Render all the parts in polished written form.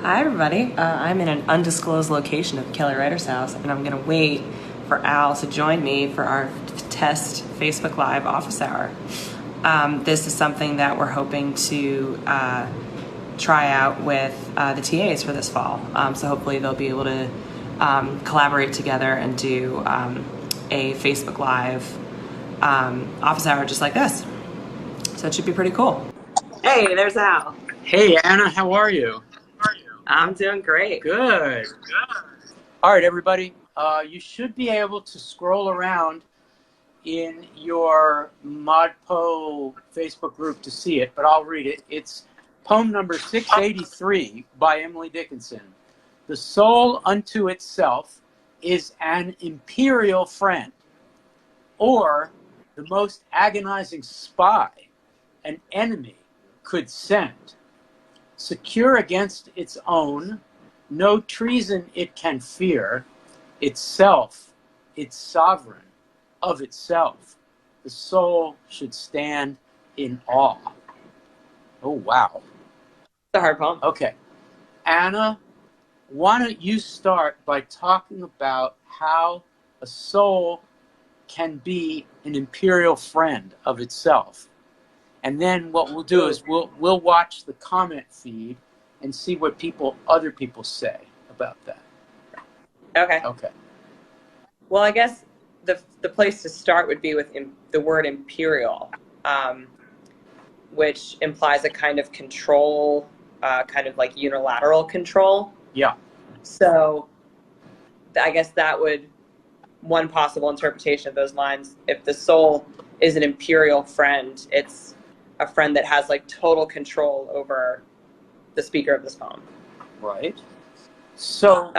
Hi, everybody. I'm in an undisclosed location of Kelly Ryder's house, and I'm going to wait for Al to join me for our test Facebook Live office hour. This is something that we're hoping to try out with the TAs for this fall. So hopefully they'll be able to collaborate together and do a Facebook Live office hour just like this. So it should be pretty cool. Hey, there's Al. Hey, Anna, how are you? I'm doing great. Good. All right, everybody. You should be able to scroll around in your ModPo Facebook group to see it, but I'll read it. It's poem number 683 by Emily Dickinson. The soul unto itself is an imperial friend, or the most agonizing spy an enemy could send. Secure against its own, no treason it can fear, itself, its sovereign, of itself. The soul should stand in awe. Oh, wow. It's a hard poem. Okay. Anna, why don't you start by talking about how a soul can be an imperial friend of itself? And then what we'll do is we'll watch the comment feed and see what other people say about that. Okay. Okay. Well, I guess the place to start would be with the word imperial, which implies a kind of control, kind of like unilateral control. Yeah. So I guess that would, one possible interpretation of those lines, if the soul is an imperial friend, it's a friend that has like total control over the speaker of this poem. Right. So,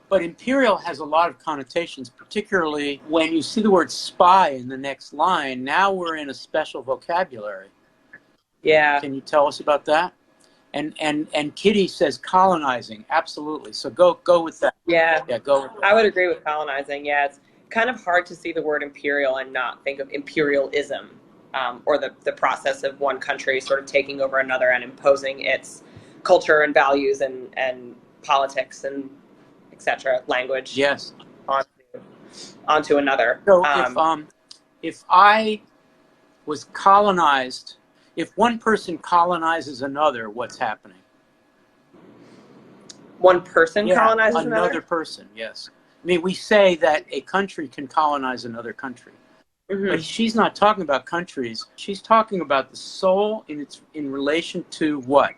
but imperial has a lot of connotations, particularly when you see the word spy in the next line. Now we're in a special vocabulary. Yeah. Can you tell us about that? And Kitty says colonizing. Absolutely. So go with that. Yeah. Yeah, go with that. I would agree with colonizing. Yeah, it's kind of hard to see the word imperial and not think of imperialism. Or the process of one country sort of taking over another and imposing its culture and values and politics and etc. language. Yes. Onto another. So if I was colonized, if one person colonizes another, what's happening? One person colonizes another person. Yes. I mean, we say that a country can colonize another country. Mm-hmm. But she's not talking about countries. She's talking about the soul in relation to what?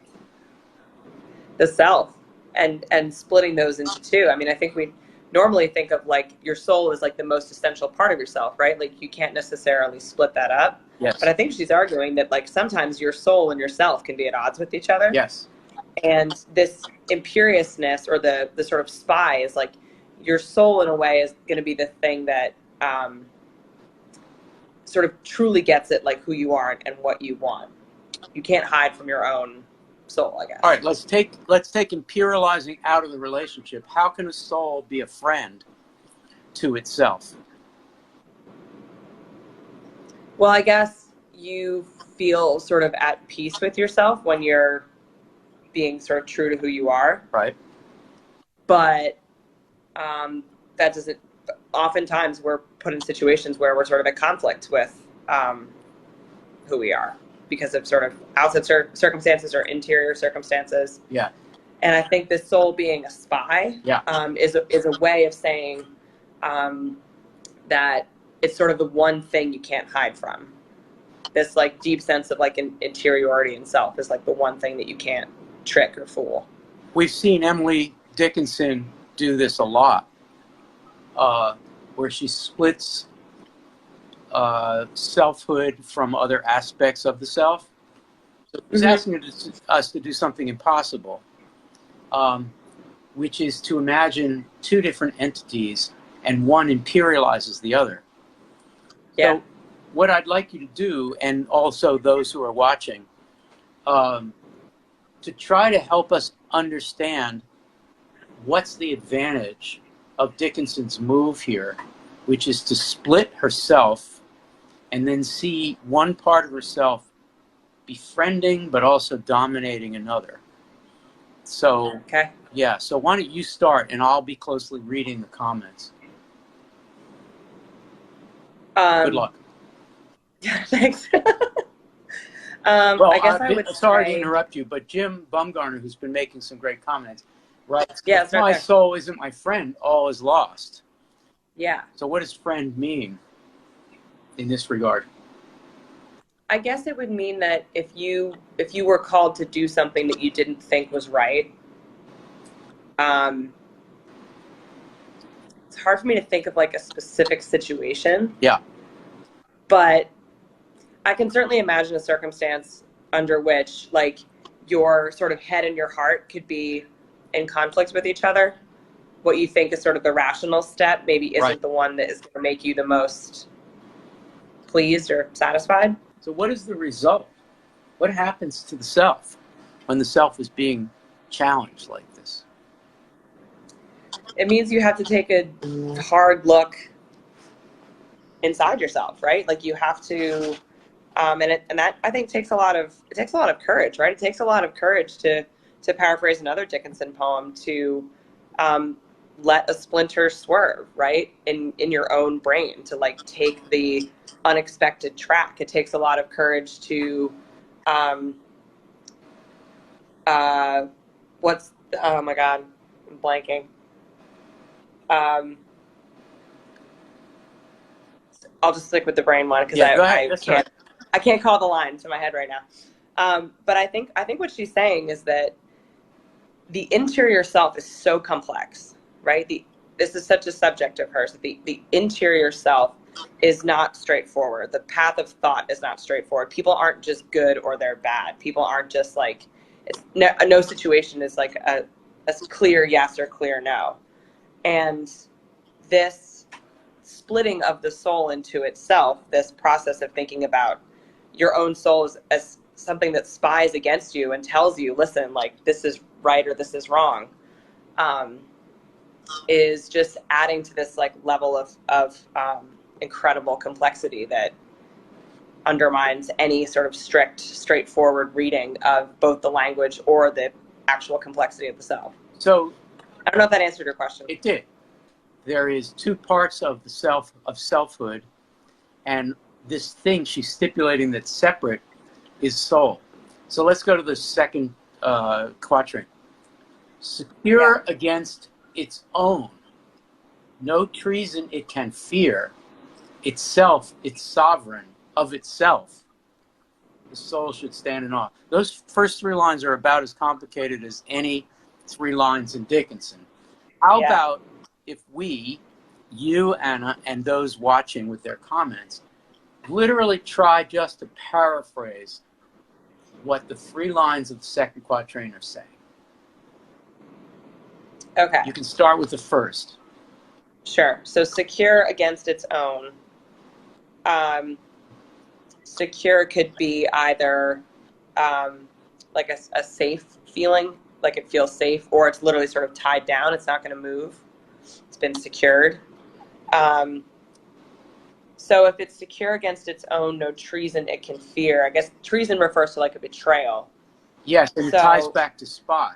The self, and splitting those into two. I mean, I think we normally think of like your soul as like the most essential part of yourself, right? Like you can't necessarily split that up. Yes. But I think she's arguing that like sometimes your soul and yourself can be at odds with each other. Yes. And this imperiousness or the sort of spy is like your soul in a way is going to be the thing that sort of truly gets it, like who you are and what you want. You can't hide from your own soul, I guess. All right, let's take imperializing out of the relationship. How can a soul be a friend to itself? Well, I guess you feel sort of at peace with yourself when you're being sort of true to who you are. Right. But that doesn't. Oftentimes we're put in situations where we're sort of at conflict with who we are because of sort of outside circumstances or interior circumstances. Yeah. And I think the soul being a spy is a way of saying that it's sort of the one thing you can't hide from. This like deep sense of like an interiority in self is like the one thing that you can't trick or fool. We've seen Emily Dickinson do this a lot. Where she splits selfhood from other aspects of the self. So she's asking us to do something impossible, which is to imagine two different entities and one imperializes the other. Yeah. So what I'd like you to do, and also those who are watching, to try to help us understand what's the advantage of Dickinson's move here, which is to split herself and then see one part of herself befriending but also dominating another. So, Okay. yeah. So why don't you start, and I'll be closely reading the comments. Good luck. Thanks. Well, I guess I would sorry to say, interrupt you, but Jim Bumgarner, who's been making some great comments, writes, yeah, if my soul isn't my friend, all is lost. Yeah. So what does friend mean in this regard? I guess it would mean that if you were called to do something that you didn't think was right, it's hard for me to think of like a specific situation. Yeah. But I can certainly imagine a circumstance under which like your sort of head and your heart could be in conflict with each other. What you think is sort of the rational step maybe isn't the one that is going to make you the most pleased or satisfied. So what is the result? What happens to the self when the self is being challenged like this? It means you have to take a hard look inside yourself, right? Like you have to, and that I think takes a lot of courage, right? It takes a lot of courage to paraphrase another Dickinson poem, to let a splinter swerve, right, in your own brain, to like take the unexpected track. It takes a lot of courage to, what's, oh my God, I'm blanking. I'll just stick with the brain one because I can't call the line to my head right now. But I think what she's saying is that the interior self is so complex, right? This is such a subject of hers. The interior self is not straightforward. The path of thought is not straightforward. People aren't just good or they're bad. People aren't just like, no situation is like a clear yes or clear no. And this splitting of the soul into itself, this process of thinking about your own soul as something that spies against you and tells you, listen, like this is right or this is wrong, is just adding to this like level of incredible complexity that undermines any sort of straightforward reading of both the language or the actual complexity of the self. So I don't know if that answered your question. It did. There is two parts of the self, of selfhood, and this thing she's stipulating that's separate is soul. So let's go to the second quatrain. Secure against its own, no treason it can fear, itself, its sovereign, of itself, the soul should stand in awe. Those first three lines are about as complicated as any three lines in Dickinson. How about if we, you, Anna, and those watching with their comments, literally try just to paraphrase what the three lines of the second quatrain are saying? Okay. You can start with the first. Sure. So secure against its own. Secure could be either like a safe feeling, like it feels safe, or it's literally sort of tied down. It's not going to move. It's been secured. So if it's secure against its own, no treason it can fear. I guess treason refers to like a betrayal. Yes, and it ties back to spy.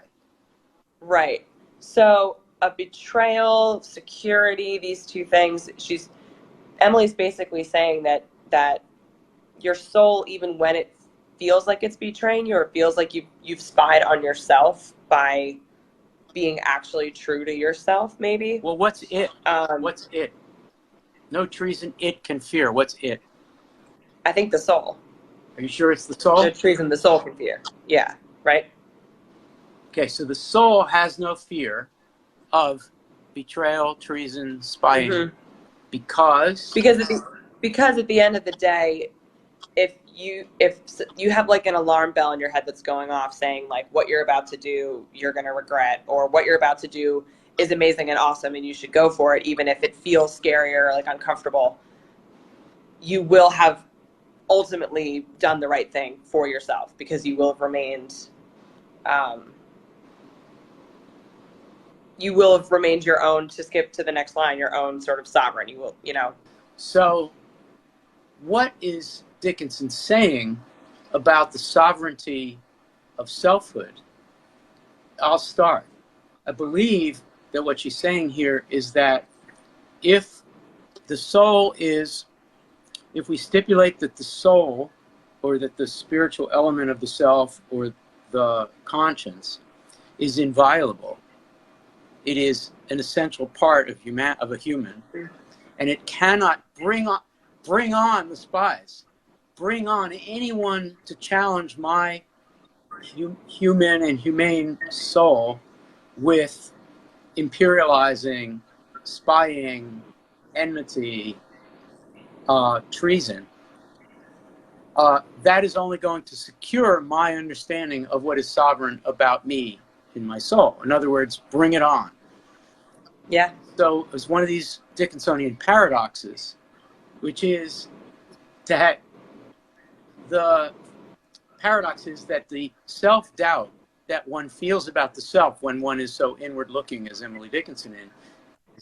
Right. So a betrayal, security, these two things, Emily's basically saying that your soul, even when it feels like it's betraying you or feels like you've spied on yourself by being actually true to yourself, maybe. Well, what's it? What's it? No treason it can fear. What's it? I think the soul. Are you sure it's the soul? No treason the soul can fear. Yeah, right? Okay, so the soul has no fear of betrayal, treason, spying, because at the end of the day, if you have like an alarm bell in your head that's going off saying like what you're about to do you're going to regret, or what you're about to do is amazing and awesome and you should go for it even if it feels scary or like uncomfortable, you will have ultimately done the right thing for yourself because you will have remained your own, to skip to the next line, your own sort of sovereign. You will, So what is Dickinson saying about the sovereignty of selfhood? I'll start. I believe that what she's saying here is that if the soul is, if we stipulate that the soul, or that the spiritual element of the self, or the conscience, is inviolable, it is an essential part of a human, and it cannot bring on the spies, bring on anyone to challenge my human and humane soul with imperializing, spying, enmity, treason. That is only going to secure my understanding of what is sovereign about me in my soul. In other words, bring it on. Yeah. So it's one of these Dickinsonian paradoxes, which is that the paradox is that the self-doubt that one feels about the self when one is so inward-looking as Emily Dickinson is,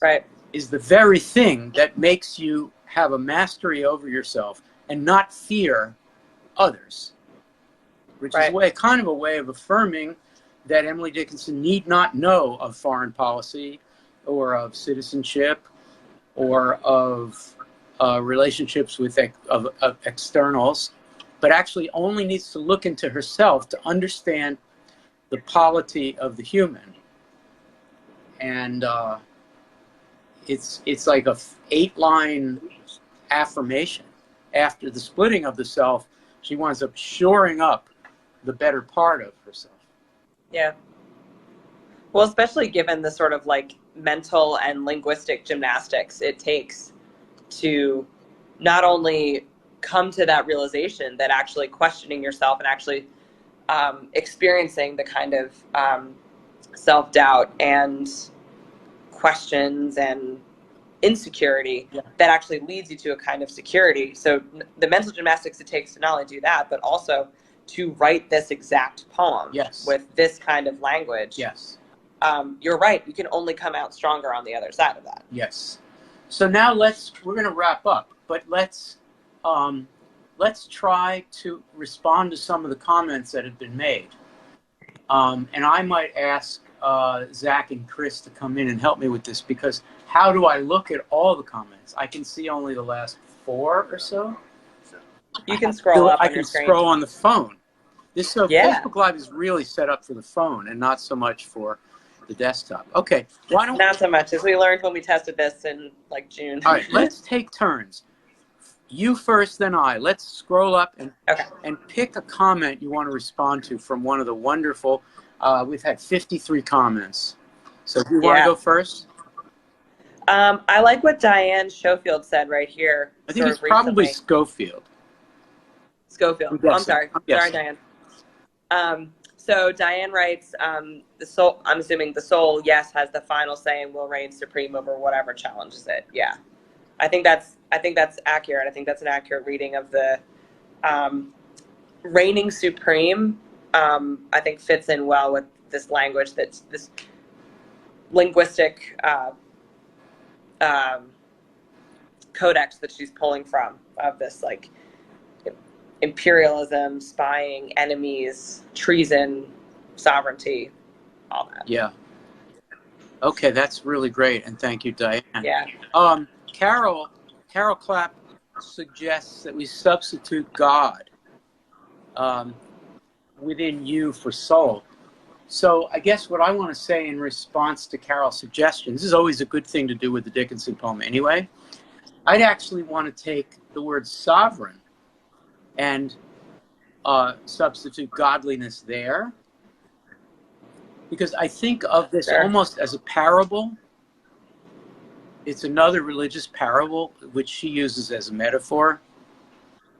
right, is the very thing that makes you have a mastery over yourself and not fear others, which is kind of a way of affirming that Emily Dickinson need not know of foreign policy or of citizenship or of relationships with of externals, but actually only needs to look into herself to understand the polity of the human. And it's like a 8-line affirmation. After the splitting of the self, she winds up shoring up the better part of herself. Yeah. Well, especially given the sort of like mental and linguistic gymnastics it takes to not only come to that realization that actually questioning yourself and actually experiencing the kind of self-doubt and questions and insecurity that actually leads you to a kind of security. So the mental gymnastics it takes to not only do that, but also to write this exact poem with this kind of language. Yes. You're right. You can only come out stronger on the other side of that. Yes. So now we're going to wrap up, but let's try to respond to some of the comments that have been made. And I might ask Zach and Chris to come in and help me with this, because how do I look at all the comments? I can see only the last 4 or so. You can scroll up. I can scroll on the phone. Facebook Live is really set up for the phone and not so much for the desktop. Okay, why don't not so much, as we learned when we tested this in like June. All right, let's take turns. You first, then I. Let's scroll up and pick a comment you want to respond to from one of the wonderful. We've had 53 comments. So do you want to go first? I like what Diane Schofield said right here. I think it's probably Schofield. Schofield. I'm sorry. Sorry, Diane. So Diane writes, the soul, I'm assuming the soul, yes, has the final say and will reign supreme over whatever challenges it. Yeah. I think that's accurate. I think that's an accurate reading of the reigning supreme. I think fits in well with this language, that's this linguistic codex that she's pulling from, of this like imperialism, spying, enemies, treason, sovereignty, all that. Yeah. Okay, that's really great, and thank you, Diane. Yeah. Carol Clapp suggests that we substitute God within you for soul. So I guess what I want to say in response to Carol's suggestion, this is always a good thing to do with the Dickinson poem anyway, I'd actually want to take the word sovereign and substitute godliness there, because I think of this almost as a parable. It's another religious parable which she uses as a metaphor,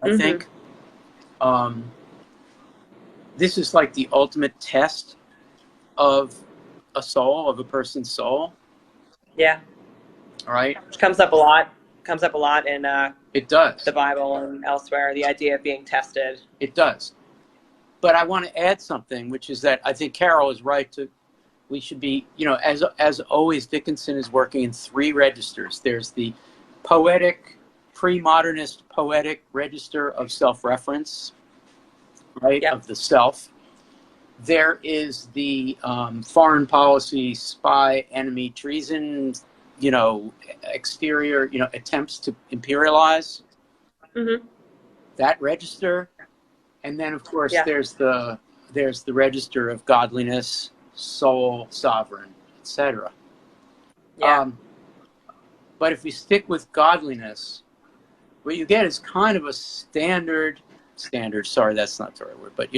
I think. This is like the ultimate test of a soul, of a person's soul. Yeah. All right. Which comes up a lot. Comes up a lot in it does. The Bible and elsewhere, the idea of being tested. It does. But I want to add something, which is that I think Carol is right to, we should be, you know, as always, Dickinson is working in 3 registers. There's the poetic, pre-modernist poetic register of self-reference, right, of the self. There is the foreign policy, spy, enemy, treason, exterior, attempts to imperialize. Mm-hmm. That register. And then, of course, Yeah. there's the register of godliness, soul, sovereign, etc. Yeah. But if we stick with godliness, what you get is kind of a standard, sorry, that's not the right word, but,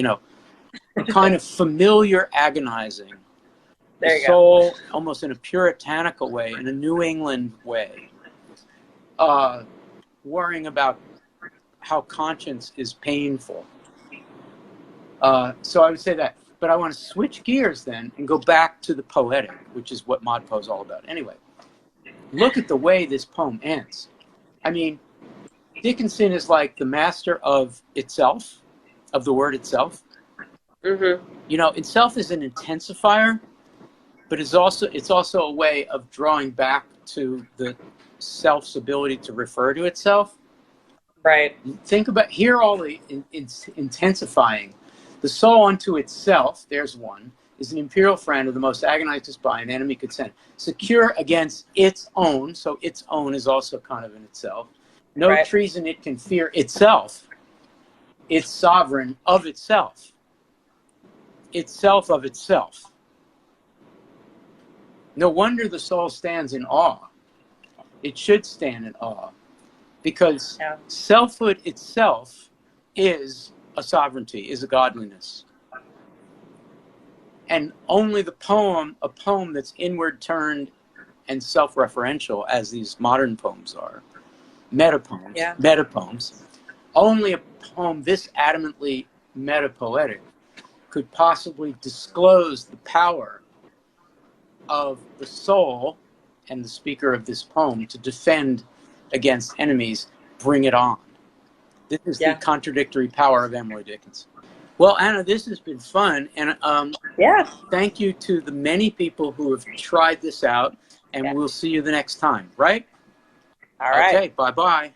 a kind of familiar agonizing. There The you soul, almost in a puritanical way, in a New England way, worrying about how conscience is painful. So I would say that. But I want to switch gears then and go back to the poetic, which is what Modpo is all about. Anyway, look at the way this poem ends. I mean, Dickinson is like the master of itself, of the word itself. Mm-hmm. Itself is an intensifier, but it's also a way of drawing back to the self's ability to refer to itself. Right. Think about, here all the intensifying. The soul unto itself, there's one, is an imperial friend of the most agonized to spy an enemy could send. Secure against its own, so its own is also kind of in itself. No Right. treason it can fear itself. It's sovereign of itself. Itself of itself. No wonder the soul stands in awe. It should stand in awe. Because selfhood itself is a sovereignty, is a godliness. And only a poem that's inward turned and self-referential, as these modern poems are, metapoems, only a poem this adamantly metapoetic could possibly disclose the power of the soul and the speaker of this poem to defend against enemies. Bring it on. This is the contradictory power of Emily Dickinson. Well, Anna, this has been fun, and thank you to the many people who have tried this out, and we'll see you the next time, right? All right. Okay, bye-bye.